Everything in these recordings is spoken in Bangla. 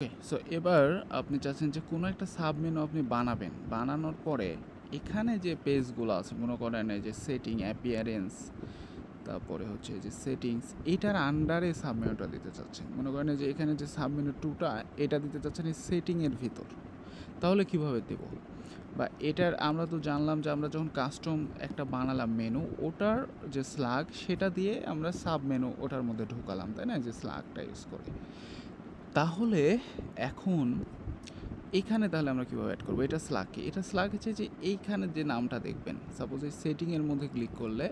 ওকে, সো এবার আপনি চাচ্ছেন যে কোনো একটা সাবমেনু আপনি বানাবেন। বানানোর পরে এখানে যে পেজগুলো আছে মনে করেন এই যে সেটিং, অ্যাপিয়ারেন্স, তারপরে হচ্ছে এই যে সেটিংস, এটার আন্ডারে সাবমেনুটা দিতে চাচ্ছেন। মনে করেন এই যে এখানে যে সাবমেনু 2টা এটা দিতে চাচ্ছেন এই সেটিংয়ের ভিতর। তাহলে কিভাবে দেব? বা এটার আমরা তো জানলাম যে আমরা যখন কাস্টম একটা বানালাম মেনু, ওটার যে স্লাগ সেটা দিয়ে আমরা সাবমেনু ওটার মধ্যে ঢুকালাম, তাই না? যে স্লাগটা ইউজ করে। তাহলে এখন এইখানে তাহলে আমরা কীভাবে অ্যাড করবো? এটা স্লাগ কি? এটা স্লাগ হচ্ছে যে এইখানে যে নামটা দেখবেন, সাপোজ এই সেটিংয়ের মধ্যে ক্লিক করলে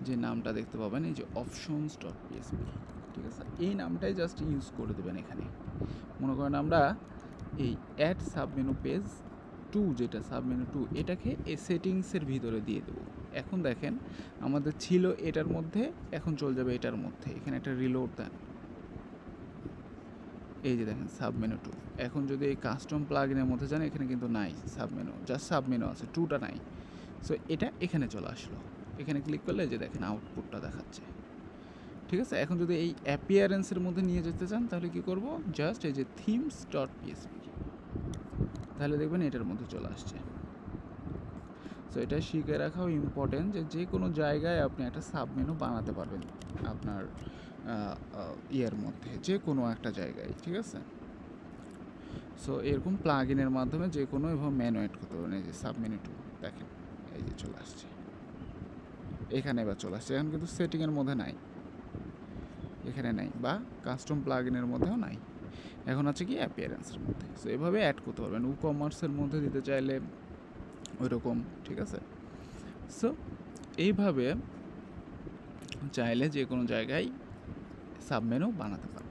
যে নামটা দেখতে পাবেন এই যে অপশনস ডট পিএসপি, ঠিক আছে? এই নামটাই জাস্ট ইউজ করে দেবেন এখানে। মনে করেন আমরা এই অ্যাড সাবমেনু পেজ 2, যেটা সাবমেনু 2, এটাকে এই সেটিংসের ভিতরে দিয়ে দেবো। এখন দেখেন আমাদের ছিল এটার মধ্যে, এখন চলে যাবে এটার মধ্যে। এখানে একটা রিলোড দেন, এই যে দেখেন সাবমেনু 2। এখন যদি এই কাস্টম প্লাগইনের মধ্যে যান, এখানে কিন্তু নাই সাবমেনু, জাস্ট সাবমেনু আছে, 2টা নাই। সো এটা এখানে চলে আসলো। এখানে ক্লিক করলে যে দেখেন আউটপুটটা দেখাচ্ছে, ঠিক আছে? এখন যদি এই অ্যাপিয়ারেন্সের মধ্যে নিয়ে যেতে চান তাহলে কি করব? জাস্ট এই যে থিমস ডট পিএসপি, তাহলে দেখবেন এটার মধ্যে চলে আসছে। সো এটা শিখে রাখাও ইম্পর্টেন্ট যে যে কোনো জায়গায় আপনি একটা সাবমেনু বানাতে পারবেন আপনার ইয়ের মধ্যে, যে কোনো একটা জায়গায়, ঠিক আছে? সো এরকম প্লাগইনের মাধ্যমে যে কোনো এভাবে মেনু এড করতে পারবেন। এই যে সাবমেনু 2 দেখেন, এই যে চলে আসছে এখানে, এবার চলে আসছে। এখন কিন্তু সেটিংয়ের মধ্যে নাই, এখানে নাই, বা কাস্টম প্লাগইনের মধ্যেও নাই। এখন আছে কি অ্যাপিয়ারেন্সের মধ্যে। সো এভাবে অ্যাড করতে পারবেন। কমার্সের মধ্যে দিতে চাইলে ওই রকম, ঠিক আছে? সো এইভাবে চাইলে যে কোনো জায়গায় সাবমেনু বানাতে পারবেন।